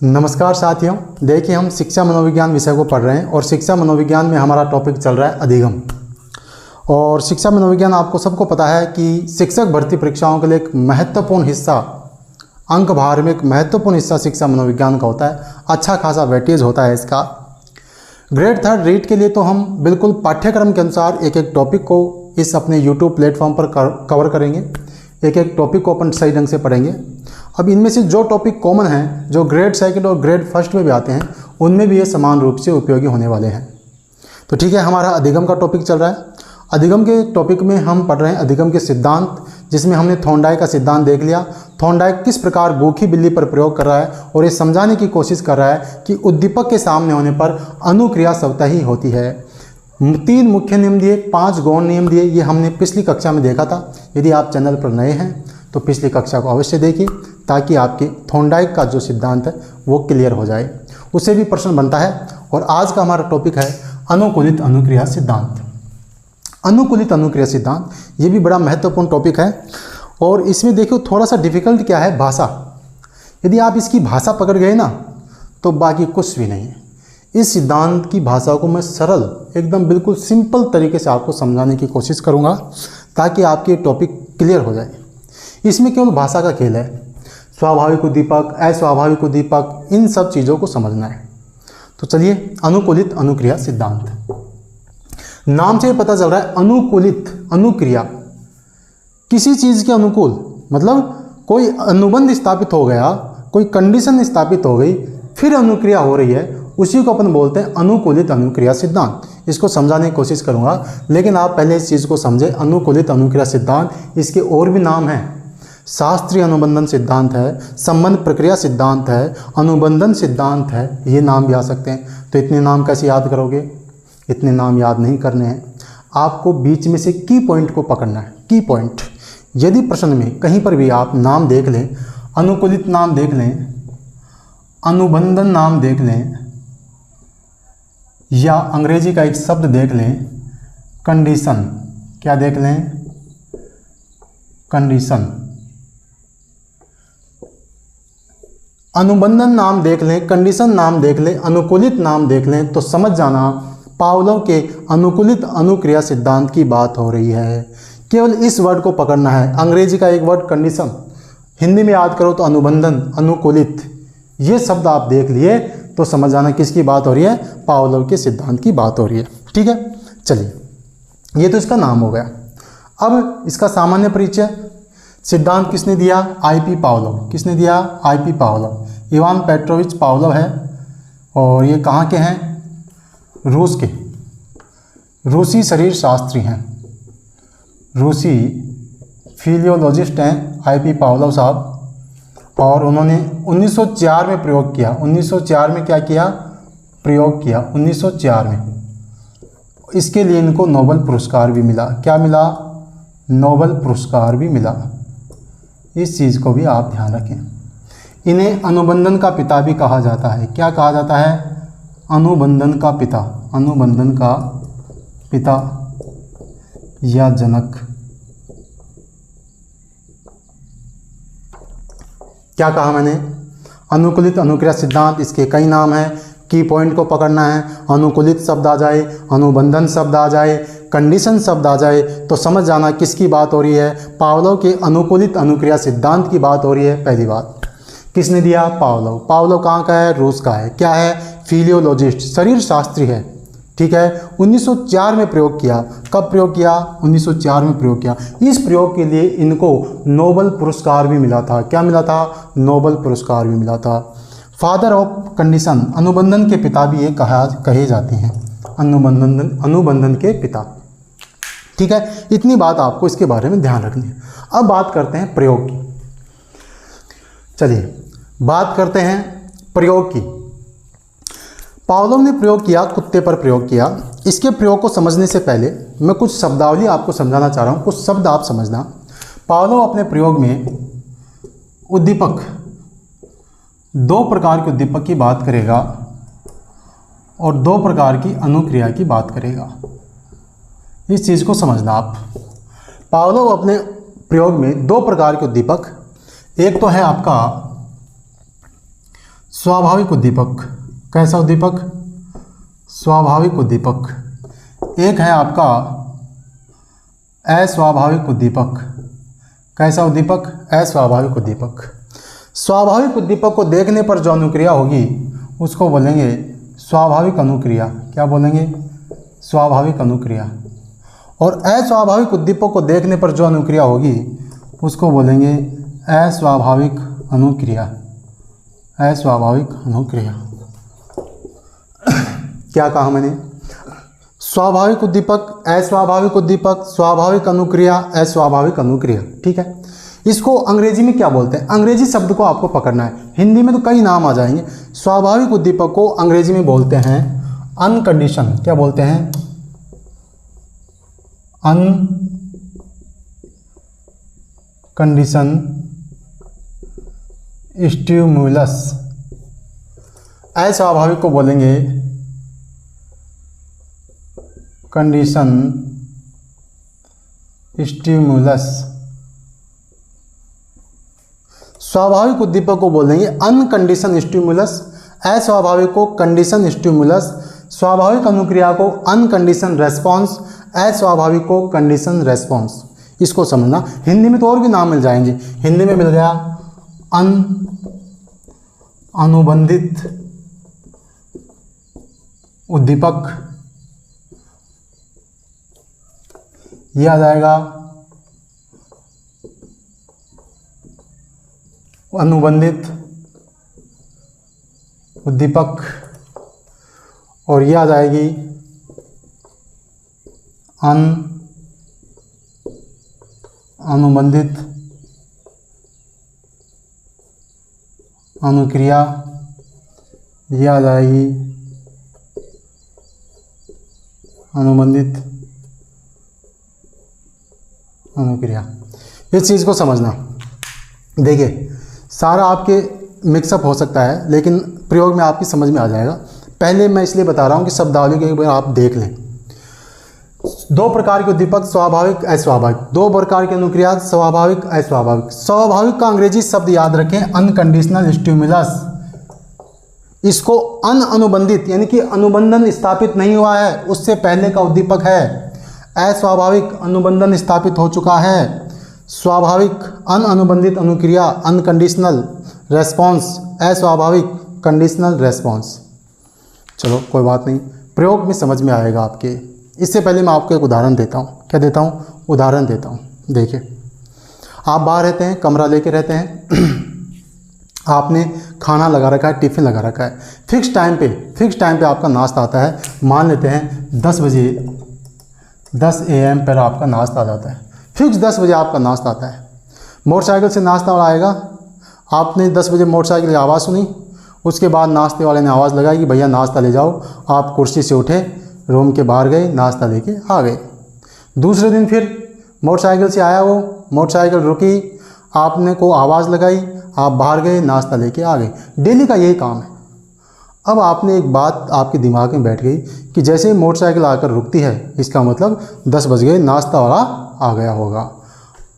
नमस्कार साथियों, देखिए हम शिक्षा मनोविज्ञान विषय को पढ़ रहे हैं और शिक्षा मनोविज्ञान में हमारा टॉपिक चल रहा है अधिगम। और शिक्षा मनोविज्ञान आपको सबको पता है कि शिक्षक भर्ती परीक्षाओं के लिए एक महत्वपूर्ण हिस्सा, अंक भार में एक महत्वपूर्ण हिस्सा शिक्षा मनोविज्ञान का होता है। अच्छा खासा वेटेज होता है इसका। ग्रेड 3 रीट के लिए तो हम बिल्कुल पाठ्यक्रम के अनुसार एक एक टॉपिक को इस अपने यूट्यूब प्लेटफॉर्म पर कवर करेंगे। एक एक टॉपिक को अपन सही ढंग से पढ़ेंगे। अब इनमें से जो टॉपिक कॉमन हैं, जो ग्रेड 2 और ग्रेड 1 में भी आते हैं, उनमें भी ये समान रूप से उपयोगी होने वाले हैं। तो ठीक है, हमारा अधिगम का टॉपिक चल रहा है। अधिगम के टॉपिक में हम पढ़ रहे हैं अधिगम के सिद्धांत, जिसमें हमने थॉर्नडाइक का सिद्धांत देख लिया। थॉर्नडाइक किस प्रकार भूखी बिल्ली पर प्रयोग कर रहा है और ये समझाने की कोशिश कर रहा है कि उद्दीपक के सामने होने पर अनुक्रिया स्वतः ही होती है। 3 मुख्य नियम दिए, 5 गौण नियम दिए। ये हमने पिछली कक्षा में देखा था। यदि आप चैनल पर नए हैं तो पिछली कक्षा को अवश्य देखिए, ताकि आपके थॉर्नडाइक का जो सिद्धांत है वो क्लियर हो जाए। उससे भी प्रश्न बनता है। और आज का हमारा टॉपिक है अनुकूलित अनुक्रिया सिद्धांत। अनुकूलित अनुक्रिया सिद्धांत ये भी बड़ा महत्वपूर्ण टॉपिक है। और इसमें देखो थोड़ा सा डिफिकल्ट क्या है, भाषा। यदि आप इसकी भाषा पकड़ गए ना तो बाकी कुछ भी नहीं है। इस सिद्धांत की भाषा को मैं सरल, एकदम बिल्कुल सिंपल तरीके से आपको समझाने की कोशिश करूंगा, ताकि आपके टॉपिक क्लियर हो जाए। इसमें केवल भाषा का खेल है। स्वाभाविक उद्दीपक, अस्वाभाविक उद्दीपक, इन सब चीज़ों को समझना है। तो चलिए, अनुकूलित अनुक्रिया सिद्धांत। नाम से पता चल रहा है अनुकूलित अनुक्रिया, किसी चीज़ के अनुकूल, मतलब कोई अनुबंध स्थापित हो गया, कोई कंडीशन स्थापित हो गई, फिर अनुक्रिया हो रही है, उसी को अपन बोलते हैं अनुकूलित अनुक्रिया सिद्धांत। इसको समझाने की कोशिश करूंगा, लेकिन आप पहले इस चीज़ को समझें। अनुकूलित अनुक्रिया सिद्धांत, इसके और भी नाम हैं। शास्त्रीय अनुबंधन सिद्धांत है, संबंध प्रक्रिया सिद्धांत है, अनुबंधन सिद्धांत है, ये नाम भी आ सकते हैं। तो इतने नाम कैसे याद करोगे? इतने नाम याद नहीं करने हैं आपको, बीच में से की पॉइंट को पकड़ना है। की पॉइंट, यदि प्रश्न में कहीं पर भी आप नाम देख लें, अनुकूलित नाम देख लें, अनुबंधन नाम देख लें, या अंग्रेजी का एक शब्द देख लें कंडीशन, क्या देख लें? कंडीशन। अनुबंधन नाम देख लें, कंडीशन नाम देख लें, अनुकूलित नाम देख लें, तो समझ जाना पावलोव के अनुकूलित अनुक्रिया सिद्धांत की बात हो रही है। केवल इस वर्ड को पकड़ना है। अंग्रेजी का एक वर्ड कंडीशन, हिंदी में याद करो तो अनुबंधन, अनुकूलित, ये शब्द आप देख लिए तो समझ जाना किसकी बात हो रही है? पावलोव के सिद्धांत की बात हो रही है। ठीक है, चलिए, ये तो इसका नाम हो गया। अब इसका सामान्य परिचय। सिद्धांत किसने दिया? I.P. पावलोव। किसने दिया? I.P. Pavlov. Ivan Petrovich Pavlov है। और ये कहाँ के हैं? रूस के, रूसी शरीर शास्त्री हैं, रूसी फिजियोलॉजिस्ट हैं I.P. पावलोव साहब। और उन्होंने 1904 में प्रयोग किया। 1904 में क्या किया? प्रयोग किया 1904 में। इसके लिए इनको नोबेल पुरस्कार भी मिला। क्या मिला? नोबेल पुरस्कार भी मिला। इस चीज़ को भी आप ध्यान रखें। इन्हें अनुबंधन का पिता भी कहा जाता है। क्या कहा जाता है? अनुबंधन का पिता, अनुबंधन का पिता या जनक। क्या कहा मैंने? अनुकूलित अनुक्रिया सिद्धांत, इसके कई नाम हैं। की पॉइंट को पकड़ना है। अनुकूलित शब्द आ जाए, अनुबंधन शब्द आ जाए, कंडीशन शब्द आ जाए, तो समझ जाना किसकी बात हो रही है? पावलोव के अनुकूलित अनुक्रिया सिद्धांत की बात हो रही है। पहली बात, किसने दिया? पावलोव। पावलोव कहाँ का है? रूस का है। क्या है? फिजियोलॉजिस्ट, शरीर शास्त्री है। ठीक है, 1904 में प्रयोग किया। कब प्रयोग किया? 1904 में प्रयोग किया। इस प्रयोग के लिए इनको नोबेल पुरस्कार भी मिला था। क्या मिला था? नोबेल पुरस्कार भी मिला था। फादर ऑफ कंडीशन, अनुबंधन के पिता भी ये कहे जाते हैं। अनुबंधन के पिता। ठीक है, इतनी बात आपको इसके बारे में ध्यान रखनी है। अब बात करते हैं प्रयोग की। चलिए, बात करते हैं प्रयोग की। पावलोव ने प्रयोग किया, कुत्ते पर प्रयोग किया। इसके प्रयोग को समझने से पहले मैं कुछ शब्दावली आपको समझाना चाह रहा हूँ। कुछ शब्द आप समझना। पावलोव अपने प्रयोग में उद्दीपक, 2 प्रकार के उद्दीपक की बात करेगा और 2 प्रकार की अनुक्रिया की बात करेगा। इस चीज़ को समझना आप। पावलोव अपने प्रयोग में 2 प्रकार के उद्दीपक, एक तो है आपका स्वाभाविक उद्दीपक। कैसा उद्दीपक? स्वाभाविक उद्दीपक। एक है आपका अस्वाभाविक उद्दीपक। कैसा उद्दीपक? अस्वाभाविक उद्दीपक। स्वाभाविक उद्दीपक को देखने पर जो अनुक्रिया होगी उसको बोलेंगे स्वाभाविक अनुक्रिया। क्या बोलेंगे? स्वाभाविक अनुक्रिया। और अस्वाभाविक उद्दीपक को देखने पर जो अनुक्रिया होगी उसको बोलेंगे अस्वाभाविक अनुक्रिया। अस्वाभाविक अनुक्रिया। क्या कहा मैंने? स्वाभाविक उद्दीपक, अस्वाभाविक उद्दीपक, स्वाभाविक अनुक्रिया, अस्वाभाविक अनुक्रिया। ठीक है, इसको अंग्रेजी में क्या बोलते हैं? अंग्रेजी शब्द को आपको पकड़ना है, हिंदी में तो कई नाम आ जाएंगे। स्वाभाविक उद्दीपक को अंग्रेजी में बोलते हैं अनकंडीशन। क्या बोलते हैं? अनकंडीशन स्टिमुलस। अस्वाभाविक को बोलेंगे कंडीशन स्टिमुलस। स्वाभाविक उद्दीपक को बोलेंगे अनकंडीशन स्टिमुलस, अस्वाभाविक को कंडीशन स्टिमुलस, स्वाभाविक अनुक्रिया को अनकंडीशन रेस्पॉन्स, अस्वाभाविक को कंडीशन रेस्पॉन्स। इसको समझना। हिंदी में तो और भी नाम मिल जाएंगे। हिंदी में मिल गया अनुबंधित उद्दीपक, यह आ जाएगा अनुबंधित उद्दीपक, और यह आ जाएगी अनुबंधित अनुक्रिया, यह आ जाएगी अनुबंधित अनुक्रिया। इस चीज़ को समझना। देखिए, सारा आपके मिक्सअप हो सकता है लेकिन प्रयोग में आपकी समझ में आ जाएगा। पहले मैं इसलिए बता रहा हूँ कि शब्दावली के एक बार आप देख लें। दो प्रकार के उद्दीपक, स्वाभाविक, अस्वाभाविक। दो प्रकार की अनुक्रिया, स्वाभाविक, अस्वाभाविक। स्वाभाविक का अंग्रेजी शब्द याद रखें अनकंडीशनल स्टिमुलस। इसको अनुबंधित यानी कि अनुबंधन स्थापित नहीं हुआ है, उससे पहले का उद्दीपक है। अस्वाभाविक अनुबंधन स्थापित हो चुका है। स्वाभाविक अनुबंधित अनुक्रिया अनकंडीशनल रेस्पॉन्स, अस्वाभाविक कंडीशनल रेस्पॉन्स। चलो कोई बात नहीं, प्रयोग में समझ में आएगा आपके। इससे पहले मैं आपको एक उदाहरण देता हूँ। क्या देता हूँ? उदाहरण देता हूँ। देखिए, आप बाहर रहते हैं, कमरा लेके रहते हैं, आपने खाना लगा रखा है, टिफ़िन लगा रखा है। फिक्स टाइम पे आपका नाश्ता आता है। मान लेते हैं 10 बजे, 10 AM पर आपका नाश्ता आ जाता है। फिक्स 10 बजे आपका नाश्ता आता है। मोटरसाइकिल से नाश्ता वाला आएगा, आपने 10 बजे मोटरसाइकिल की आवाज़ सुनी, उसके बाद नाश्ते वाले ने आवाज़ लगाई कि भैया नाश्ता ले जाओ। आप कुर्सी से उठे, रूम के बाहर गए, नाश्ता लेके आ गए। दूसरे दिन फिर मोटरसाइकिल से आया वो, मोटरसाइकिल रुकी, आपने को आवाज़ लगाई, आप बाहर गए, नाश्ता लेके आ गए। डेली का यही काम है। अब आपने एक बात आपके दिमाग में बैठ गई कि जैसे ही मोटरसाइकिल आकर रुकती है, इसका मतलब 10 बज गए, नाश्ता वाला आ गया होगा।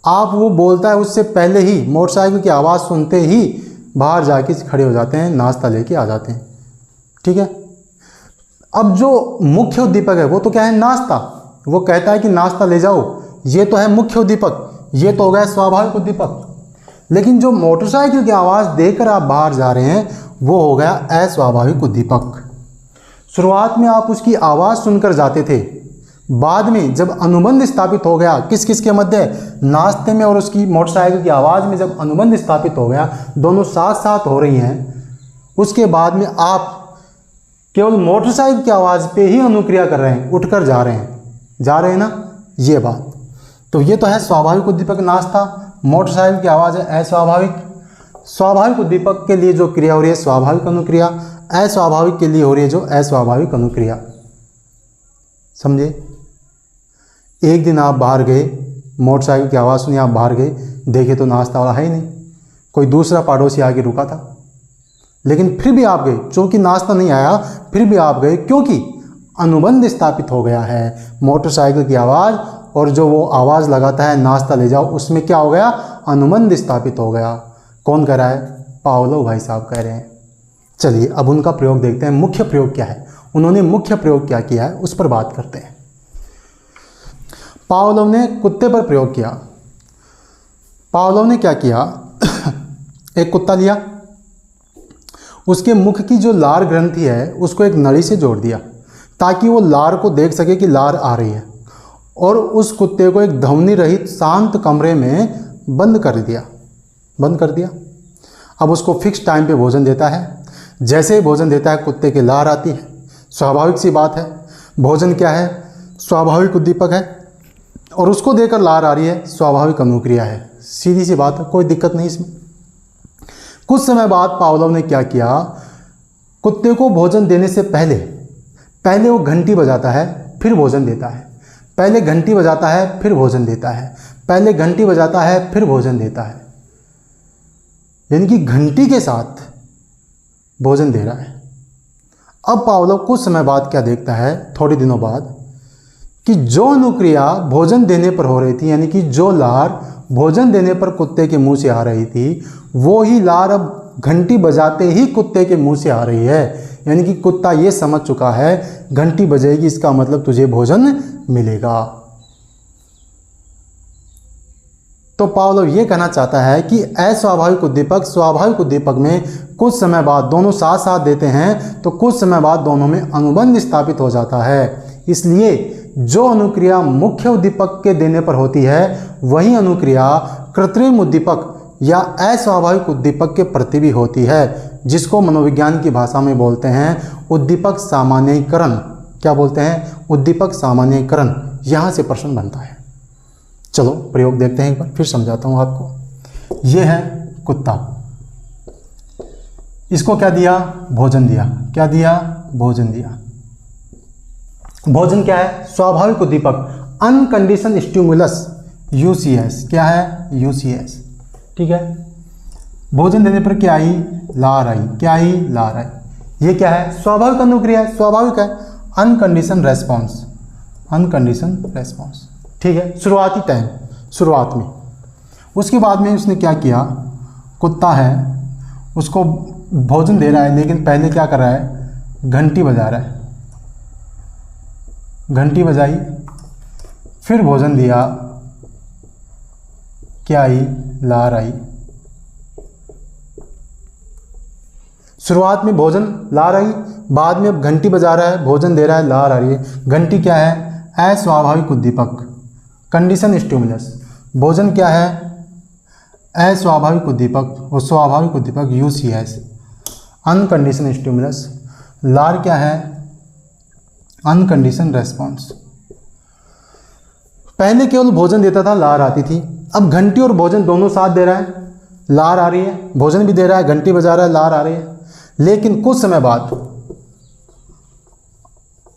आप वो बोलता है उससे पहले ही, मोटरसाइकिल की आवाज़ सुनते ही बाहर जाके खड़े हो जाते हैं, नाश्ता लेके आ जाते हैं। ठीक है, अब जो मुख्य उद्दीपक है वो तो क्या है? नाश्ता। वो कहता है कि नाश्ता ले जाओ, ये तो है मुख्य उद्दीपक, ये तो हो गया स्वाभाविक उद्दीपक। लेकिन जो मोटरसाइकिल की आवाज़ देकर आप बाहर जा रहे हैं वो हो गया अस्वाभाविक उद्दीपक। शुरुआत में आप उसकी आवाज़ सुनकर जाते थे, बाद में जब अनुबंध स्थापित हो गया, किस किस के मध्य? नाश्ते में और उसकी मोटरसाइकिल की आवाज़ में जब अनुबंध स्थापित हो गया, दोनों साथ साथ हो रही हैं, उसके बाद में आप केवल मोटरसाइकिल की आवाज़ पे ही अनुक्रिया कर रहे हैं, उठकर जा रहे हैं ना, ये बात। तो ये तो है स्वाभाविक उद्दीपक नाश्ता, मोटरसाइकिल की आवाज़ है अस्वाभाविक। स्वाभाविक उद्दीपक के लिए जो क्रिया हो रही है स्वाभाविक अनुक्रिया, अस्वाभाविक के लिए हो रही है जो अस्वाभाविक अनुक्रिया। समझे? एक दिन आप बाहर गए, मोटरसाइकिल की आवाज़ सुनी, आप बाहर गए, देखे तो नाश्ता वाला है ही नहीं, कोई दूसरा पड़ोसी आके रुका था। लेकिन फिर भी आप गए, चूँकि नाश्ता नहीं आया फिर भी आप गए, क्योंकि अनुबंध स्थापित हो गया है। मोटरसाइकिल की आवाज़ और जो वो आवाज़ लगाता है नाश्ता ले जाओ, उसमें क्या हो गया? अनुबंध स्थापित हो गया। कौन कह रहा है? पावलो भाई साहब कह रहे हैं। चलिए अब उनका प्रयोग देखते हैं, मुख्य प्रयोग क्या है, उन्होंने मुख्य प्रयोग क्या किया है उस पर बात करते हैं। पावलोव ने कुत्ते पर प्रयोग किया। पावलोव ने क्या किया, एक कुत्ता लिया, उसके मुख की जो लार ग्रंथि है उसको एक नली से जोड़ दिया ताकि वो लार को देख सके कि लार आ रही है, और उस कुत्ते को एक ध्वनि रहित शांत कमरे में बंद कर दिया। अब उसको फिक्स टाइम पे भोजन देता है। जैसे ही भोजन देता है कुत्ते की लार आती है। स्वाभाविक सी बात है, भोजन क्या है, स्वाभाविक उद्दीपक है, और उसको देकर लार आ रही है, स्वाभाविक अनुक्रिया है। सीधी सी बात है, कोई दिक्कत नहीं इसमें। कुछ समय बाद पावलोव ने क्या किया, कुत्ते को भोजन देने से पहले वो घंटी बजाता है फिर भोजन देता है, पहले घंटी बजाता है फिर भोजन देता है, पहले घंटी बजाता है फिर भोजन देता है, यानी कि घंटी के साथ भोजन दे रहा है। अब पावलोव कुछ समय बाद क्या देखता है, थोड़े दिनों बाद, कि जो अनुक्रिया भोजन देने पर हो रही थी, यानी कि जो लार भोजन देने पर कुत्ते के मुंह से आ रही थी, वो ही लार अब घंटी बजाते ही कुत्ते के मुंह से आ रही है। यानी कि कुत्ता ये समझ चुका है घंटी बजेगी इसका मतलब तुझे भोजन मिलेगा। तो पावलोव ये कहना चाहता है कि अस्वाभाविक उद्दीपक स्वाभाविक उद्दीपक में कुछ समय बाद दोनों साथ साथ देते हैं तो कुछ समय बाद दोनों में अनुबंध स्थापित हो जाता है। इसलिए जो अनुक्रिया मुख्य उद्दीपक के देने पर होती है वही अनुक्रिया कृत्रिम उद्दीपक या अस्वाभाविक उद्दीपक के प्रति भी होती है, जिसको मनोविज्ञान की भाषा में बोलते हैं उद्दीपक सामान्यीकरण। क्या बोलते हैं, उद्दीपक सामान्यीकरण। यहाँ से प्रश्न बनता है। चलो प्रयोग देखते हैं एक बार, फिर समझाता हूँ आपको। ये है कुत्ता, इसको क्या दिया, भोजन दिया। क्या दिया, भोजन दिया। भोजन क्या है, स्वाभाविक उद्दीपक, अनकंडीशन स्टिमुलस, यूसीएस। क्या है, यूसीएस। ठीक है, भोजन देने पर क्या आई, लार आई। क्या आई, लार आई। ये क्या है, स्वाभाविक अनुक्रिया है, स्वाभाविक है, अनकंडीशन रेस्पॉन्स, अनकंडीशन रेस्पॉन्स। ठीक है, शुरुआती टाइम, शुरुआत में। उसके बाद में उसने क्या किया, कुत्ता है उसको भोजन दे रहा है, लेकिन पहले क्या कर रहा है, घंटी बजा रहा है। घंटी बजाई, फिर भोजन दिया, क्या आई, लार आई। शुरुआत में भोजन, लार आई, बाद में अब घंटी बजा रहा है, भोजन दे रहा है, लार आ रही है। घंटी क्या है, अस्वाभाविक उद्दीपक, कंडीशन स्टिमुलस। भोजन क्या है, अस्वाभाविक उद्दीपक और स्वाभाविक उद्दीपक यूसीएस, अनकंडीशन स्टिमुलस। लार क्या है, अनकंडीशन रेस्पॉन्स। पहले केवल भोजन देता था, लार आती थी। अब घंटी और भोजन दोनों साथ दे रहा है, लार आ रही है, भोजन भी दे रहा है, घंटी बजा रहा है, लार आ रही है। लेकिन कुछ समय बाद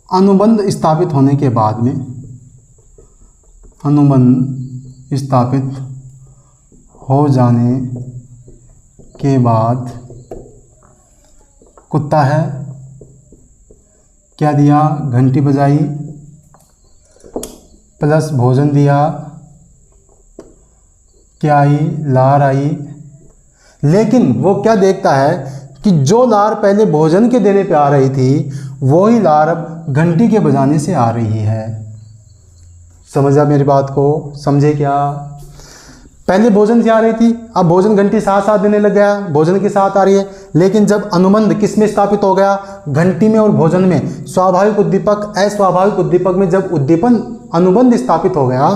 अनुबंध स्थापित होने के बाद में, अनुबंध स्थापित हो जाने के बाद कुत्ता है, क्या दिया, घंटी बजाई प्लस भोजन दिया, क्या आई, लार आई। लेकिन वो क्या देखता है कि जो लार पहले भोजन के देने पे आ रही थी वही लार अब घंटी के बजाने से आ रही है। समझा मेरी बात को, समझे क्या? पहले भोजन से आ रही थी, अब भोजन घंटी साथ साथ देने लग गया, भोजन के साथ आ रही है। लेकिन जब अनुबंध किस में स्थापित हो गया, घंटी में और भोजन में, स्वाभाविक उद्दीपक अस्वाभाविक उद्दीपक में जब उद्दीपन अनुबंध स्थापित हो गया,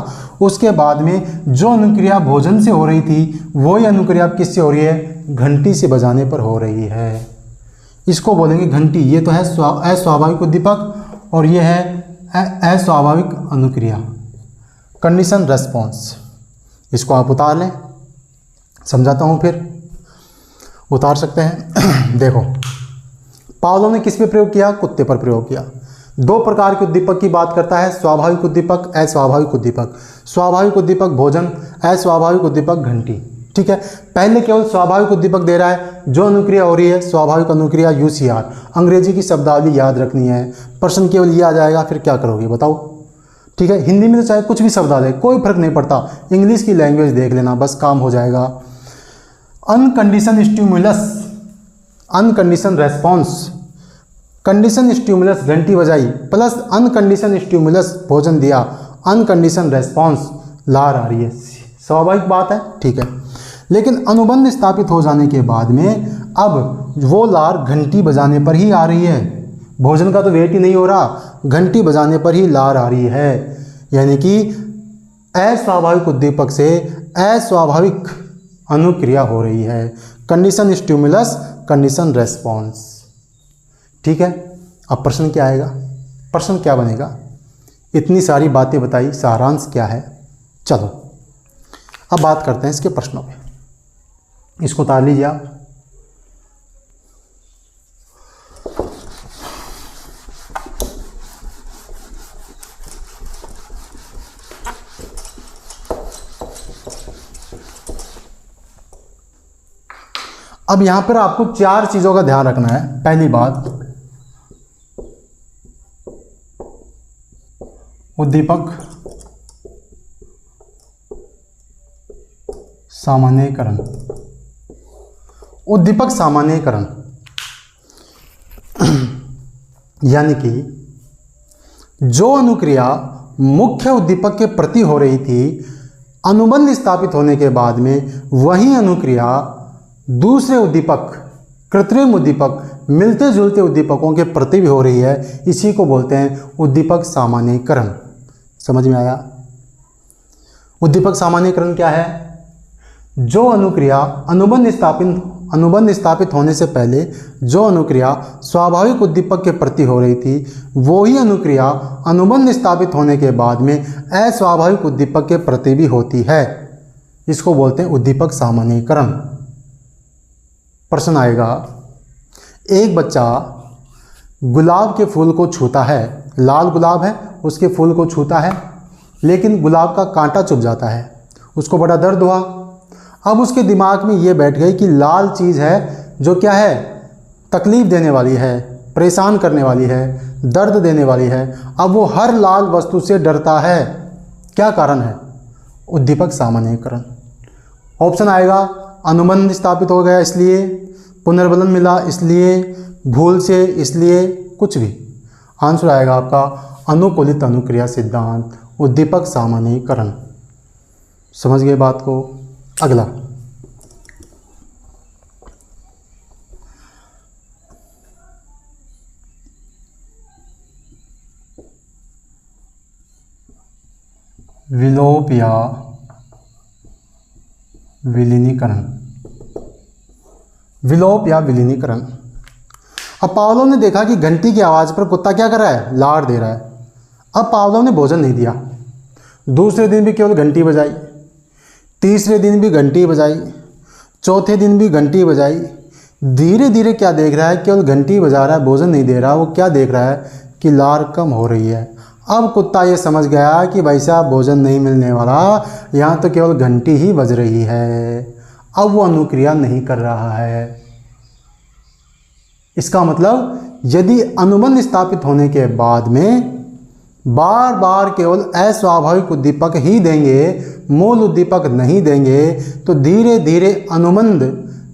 उसके बाद में जो अनुक्रिया भोजन से हो रही थी वही अनुक्रिया किससे हो रही है, घंटी से बजाने पर हो रही है। इसको बोलेंगे घंटी। ये तो है अस्वाभाविक उद्दीपक और ये है अस्वाभाविक अनुक्रिया, कंडीशन रेस्पॉन्स। इसको आप उतार लें, समझाता हूँ फिर, उतार सकते हैं। देखो, पावलोव ने किस पे प्रयोग किया, कुत्ते पर प्रयोग किया। दो प्रकार के उद्दीपक की बात करता है, स्वाभाविक उद्दीपक, अस्वाभाविक उद्दीपक। स्वाभाविक उद्दीपक भोजन, अस्वाभाविक उद्दीपक घंटी। ठीक है, पहले केवल स्वाभाविक उद्दीपक दे रहा है, जो अनुक्रिया हो रही है स्वाभाविक अनुक्रिया यूसीआर। अंग्रेजी की शब्दावली याद रखनी है, प्रश्न केवल ये आ जाएगा, फिर क्या करोगे बताओ। ठीक है, हिंदी में तो चाहे कुछ भी शब्द आ जाए, कोई फर्क नहीं पड़ता, इंग्लिश की लैंग्वेज देख लेना, बस काम हो जाएगा। अनकंडीशन स्टिमुलस, अनकंडीशन रेस्पॉन्स, कंडीशन स्टिमुलस घंटी बजाई प्लस अनकंडीशन स्टिमुलस भोजन दिया, अनकंडीशन रेस्पॉन्स लार आ रही है। स्वाभाविक बात है, ठीक है। लेकिन अनुबंध स्थापित हो जाने के बाद में अब वो लार घंटी बजाने पर ही आ रही है, भोजन का तो वेट ही नहीं हो रहा, घंटी बजाने पर ही लार आ रही है। यानी कि अस्वाभाविक उद्दीपक से अस्वाभाविक अनुक्रिया हो रही है। कंडीशन स्टिमुलस, कंडीशन रेस्पॉन्स, ठीक है। अब प्रश्न क्या आएगा, प्रश्न क्या बनेगा, इतनी सारी बातें बताई, सारांश क्या है। चलो अब बात करते हैं इसके प्रश्नों पे। इसको उतार लीजिए आप। अब यहां पर आपको 4 चीजों का ध्यान रखना है। पहली बात, उद्दीपक सामान्यीकरण, उद्दीपक सामान्यीकरण यानी कि जो अनुक्रिया मुख्य उद्दीपक के प्रति हो रही थी, अनुबंध स्थापित होने के बाद में वही अनुक्रिया दूसरे उद्दीपक, कृत्रिम उद्दीपक, मिलते जुलते उद्दीपकों के प्रति भी हो रही है। इसी को बोलते हैं उद्दीपक सामान्यीकरण। समझ में आया? उद्दीपक सामान्यीकरण क्या है? जो अनुक्रिया अनुबंध स्थापित होने से पहले जो अनुक्रिया स्वाभाविक उद्दीपक के प्रति हो रही थी, वही अनुक्रिया अनुबंध स्थापित होने के बाद में अस्वाभाविक उद्दीपक के प्रति भी होती है। इसको बोलते हैं उद्दीपक सामान्यीकरण। प्रश्न आएगा, एक बच्चा गुलाब के फूल को छूता है, लाल गुलाब है, उसके फूल को छूता है, लेकिन गुलाब का कांटा चुभ जाता है, उसको बड़ा दर्द हुआ। अब उसके दिमाग में ये बैठ गई कि लाल चीज़ है जो क्या है, तकलीफ़ देने वाली है, परेशान करने वाली है, दर्द देने वाली है। अब वो हर लाल वस्तु से डरता है। क्या कारण है? उद्दीपक सामान्यीकरण। ऑप्शन आएगा, अनुबंध स्थापित हो गया इसलिए, पुनर्बलन मिला इसलिए, भूल से इसलिए, कुछ भी। आंसर आएगा आपका अनुकूलित अनुक्रिया सिद्धांत, उद्दीपक सामान्यीकरण। समझ गए बात को? अगला, विलोप या विलीनीकरण। विलोप या विलीनीकरण। अब पावलोव ने देखा कि घंटी की आवाज़ पर कुत्ता क्या कर रहा है, लार दे रहा है। अब पावलोव ने भोजन नहीं दिया। दूसरे दिन भी केवल घंटी बजाई, तीसरे दिन भी घंटी बजाई, चौथे दिन भी घंटी बजाई। धीरे धीरे क्या देख रहा है, केवल घंटी बजा रहा है, भोजन नहीं दे रहा। वो क्या देख रहा है कि लार कम हो रही है। अब कुत्ता ये समझ गया कि भाई साहब भोजन नहीं मिलने वाला, यहाँ तो केवल घंटी ही बज रही है। अब वो अनुक्रिया नहीं कर रहा है। इसका मतलब यदि अनुबंध स्थापित होने के बाद में बार बार केवल अस्वाभाविक उद्दीपक ही देंगे, मूल उद्दीपक नहीं देंगे, तो धीरे धीरे अनुबंध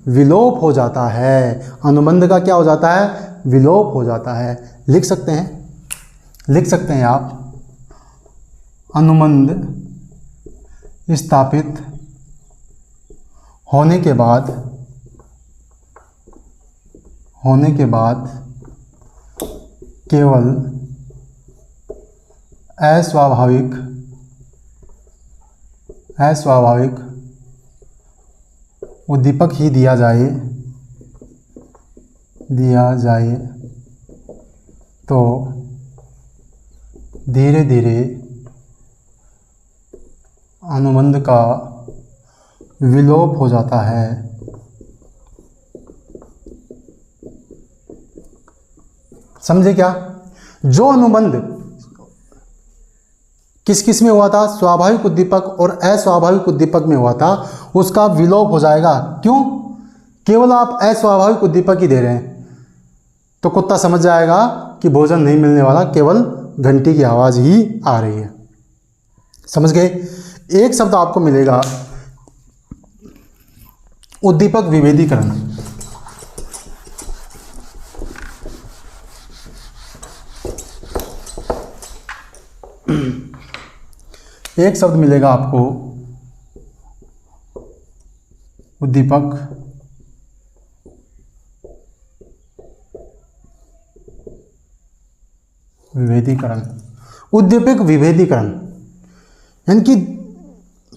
विलोप हो जाता है। अनुबंध का क्या हो जाता है? विलोप हो जाता है। लिख सकते हैं आप, अनुबंध स्थापित होने के बाद केवल अस्वाभाविक उद्दीपक ही दिया जाए तो धीरे धीरे अनुबंध का विलोप हो जाता है। समझे क्या? जो अनुबंध किस किस में हुआ था, स्वाभाविक उद्दीपक और अस्वाभाविक उद्दीपक में हुआ था, उसका विलोप हो जाएगा। क्यों? केवल आप अस्वाभाविक उद्दीपक ही दे रहे हैं, तो कुत्ता समझ जाएगा कि भोजन नहीं मिलने वाला, केवल घंटी की आवाज़ ही आ रही है। समझ गए? एक शब्द आपको मिलेगा, उद्दीपक विभेदीकरण। एक शब्द मिलेगा आपको उद्दीपक विभेदीकरण। उद्दीपक विभेदीकरण यानी कि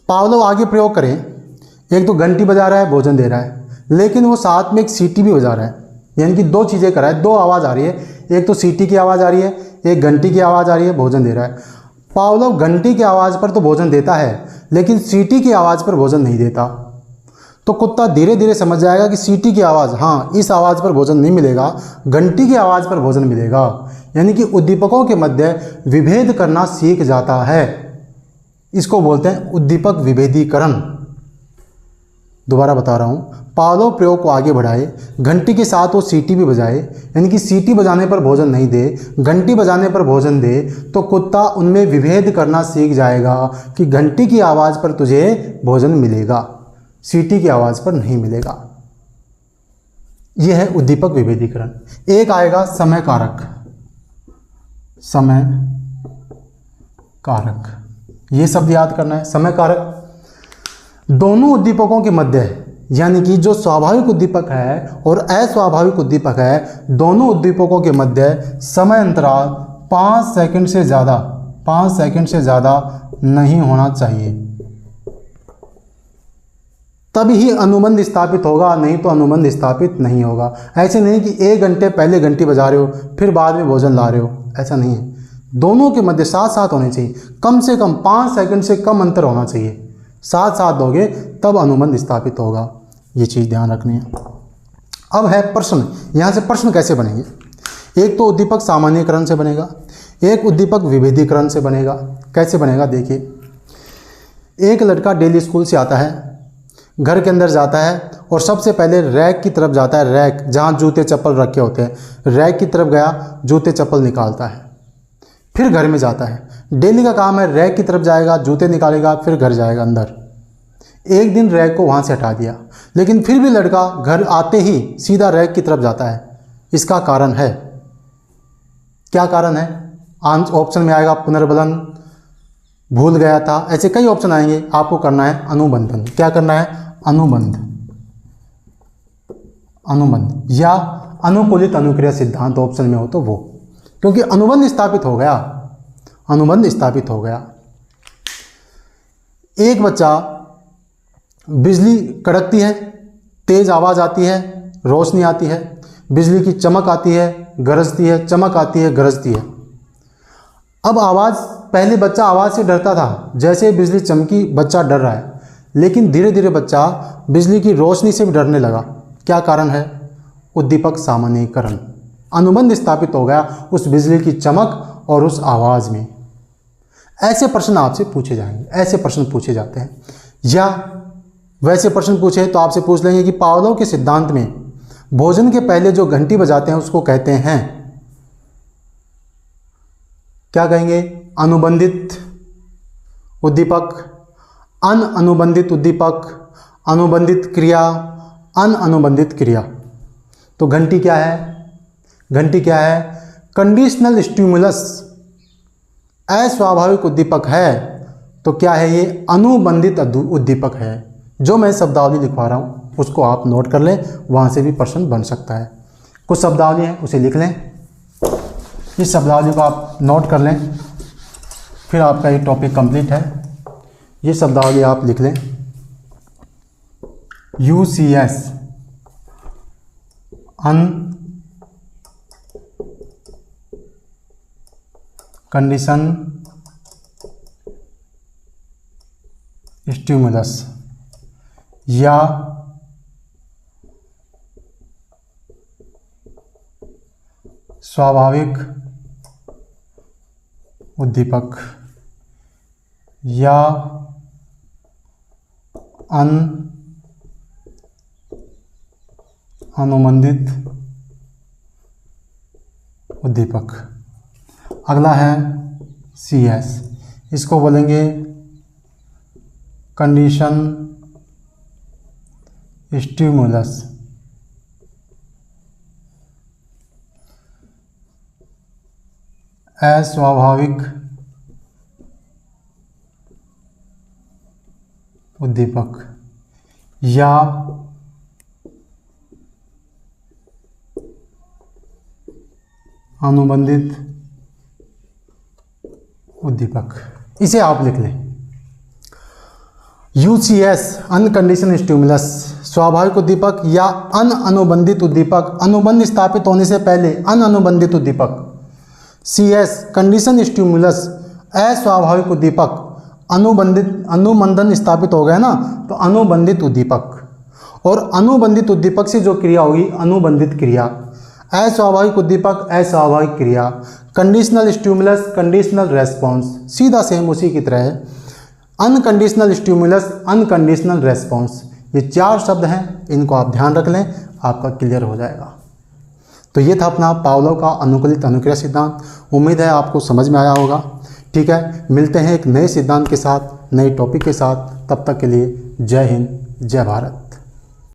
पावलोव आगे प्रयोग करें, एक तो घंटी बजा रहा है, भोजन दे रहा है, लेकिन वो साथ में एक सीटी भी बजा रहा है, यानी कि दो चीज़ें कर रहा है, दो आवाज़ आ रही है, एक तो सीटी की आवाज़ आ रही है, एक घंटी की आवाज़ आ रही है, भोजन दे रहा है। पावलोव घंटी की आवाज़ पर तो भोजन देता है, लेकिन सीटी की आवाज़ पर भोजन नहीं देता। तो कुत्ता धीरे धीरे समझ जाएगा कि सीटी की आवाज़, हाँ इस आवाज़ पर भोजन नहीं मिलेगा, घंटी की आवाज़ पर भोजन मिलेगा। यानी कि उद्दीपकों के मध्य विभेद करना सीख जाता है। इसको बोलते हैं उद्दीपक विभेदीकरण। दोबारा बता रहा हूँ, पावलोव प्रयोग को आगे बढ़ाए, घंटी के साथ वो सीटी भी बजाए, यानी कि सीटी बजाने पर भोजन नहीं दे, घंटी बजाने पर भोजन दे, तो कुत्ता उनमें विभेद करना सीख जाएगा कि घंटी की आवाज़ पर तुझे भोजन मिलेगा, सीटी की आवाज़ पर नहीं मिलेगा। यह है उद्दीपक विभेदीकरण। एक आएगा समय कारक। समय कारक, ये शब्द याद करना है। समय कारक दोनों उद्दीपकों के मध्य है, यानी कि जो स्वाभाविक उद्दीपक है और अस्वाभाविक उद्दीपक है, दोनों उद्दीपकों के मध्य समय अंतराल 5 सेकंड से ज़्यादा, 5 सेकंड से ज़्यादा नहीं होना चाहिए, तभी ही अनुबंध स्थापित होगा, नहीं तो अनुबंध स्थापित नहीं होगा। ऐसे नहीं कि 1 घंटे पहले घंटी बजा रहे हो फिर बाद में भोजन ला रहे हो, ऐसा नहीं है। दोनों के मध्य साथ साथ होने चाहिए, कम से कम 5 सेकंड से कम अंतर होना चाहिए, साथ साथ दोगे तब अनुबंध स्थापित होगा। ये चीज़ ध्यान रखनी है। अब है प्रश्न। यहाँ से प्रश्न कैसे बनेंगे? एक तो उद्दीपक सामान्यकरण से बनेगा, एक उद्दीपक विभेदीकरण से बनेगा। कैसे बनेगा देखिए, एक लड़का डेली स्कूल से आता है, घर के अंदर जाता है और सबसे पहले रैक की तरफ जाता है, रैक जहाँ जूते चप्पल रखे होते हैं, रैक की तरफ गया, जूते चप्पल निकालता है, फिर घर में जाता है। डेली का काम है, रैक की तरफ जाएगा, जूते निकालेगा, फिर घर जाएगा अंदर। एक दिन रैक को वहाँ से हटा दिया, लेकिन फिर भी लड़का घर आते ही सीधा रैक की तरफ जाता है। इसका कारण है, क्या कारण है? ऑप्शन में आएगा पुनर्बलन, भूल गया था, ऐसे कई ऑप्शन आएंगे। आपको करना है अनुबंधन। क्या करना है? अनुबंध, अनुबंध या अनुकूलित अनुक्रिया सिद्धांत ऑप्शन में हो तो वो, क्योंकि अनुबंध स्थापित हो गया, अनुबंध स्थापित हो गया। एक बच्चा, बिजली कड़कती है, तेज आवाज़ आती है, रोशनी आती है, बिजली की चमक आती है, गरजती है, चमक आती है, गरजती है। अब आवाज़, पहले बच्चा आवाज़ से डरता था, जैसे बिजली चमकी बच्चा डर रहा है, लेकिन धीरे धीरे बच्चा बिजली की रोशनी से भी डरने लगा। क्या कारण है? उद्दीपक सामान्यीकरण। अनुबंध स्थापित हो गया उस बिजली की चमक और उस आवाज़ में। ऐसे प्रश्न आपसे पूछे जाएंगे, ऐसे प्रश्न पूछे जाते हैं। या वैसे प्रश्न पूछे तो आपसे पूछ लेंगे कि पावलोव के सिद्धांत में भोजन के पहले जो घंटी बजाते हैं उसको कहते हैं, क्या कहेंगे? अनुबंधित उद्दीपक, अनअनुबंधित उद्दीपक, अनुबंधित क्रिया, अनअनुबंधित क्रिया। तो घंटी क्या है? घंटी क्या है? कंडीशनल स्टिमुलस, अस्वाभाविक उद्दीपक है। तो क्या है ये? अनुबंधित उद्दीपक है। जो मैं शब्दावली लिखवा रहा हूँ उसको आप नोट कर लें, वहाँ से भी प्रश्न बन सकता है। कुछ शब्दावली है उसे लिख लें, इस शब्दावली को आप नोट कर लें, फिर आपका ये टॉपिक कंप्लीट है। ये शब्दावली आप लिख लें, UCS अनकंडीशन स्टिमुलस या स्वाभाविक उद्दीपक या अनुबंधित उद्दीपक। अगला है CS, इसको बोलेंगे कंडीशन स्टिमुलस। अस्वाभाविक उद्दीपक या अनुबंधित उद्दीपक, इसे आप लिख लें। UCS अनकंडीशनल स्टिमुलस स्वाभाविक उद्दीपक या अनुबंधित उद्दीपक, अनुबंध स्थापित होने से पहले अनुबंधित उद्दीपक। CS कंडीशन स्टिमुलस अस्वाभाविक उद्दीपक, अनुबंधन स्थापित हो गया ना, तो अनुबंधित उद्दीपक। और अनुबंधित उद्दीपक से जो क्रिया होगी अनुबंधित क्रिया। अस्वाभाविक उद्दीपक अस्वाभाविक क्रिया। कंडीशनल स्टिमुलस कंडीशनल रेस्पॉन्स, सीधा सेम उसी की तरह है। अनकंडीशनल स्टिमुलस अनकंडीशनल रेस्पॉन्स, ये 4 शब्द हैं, इनको आप ध्यान रख लें, आपका क्लियर हो जाएगा। तो ये था अपना पावलोव का अनुकूलित अनुक्रिया सिद्धांत। उम्मीद है आपको समझ में आया होगा। ठीक है, मिलते हैं एक नए सिद्धांत के साथ, नए टॉपिक के साथ। तब तक के लिए जय हिंद, जय भारत।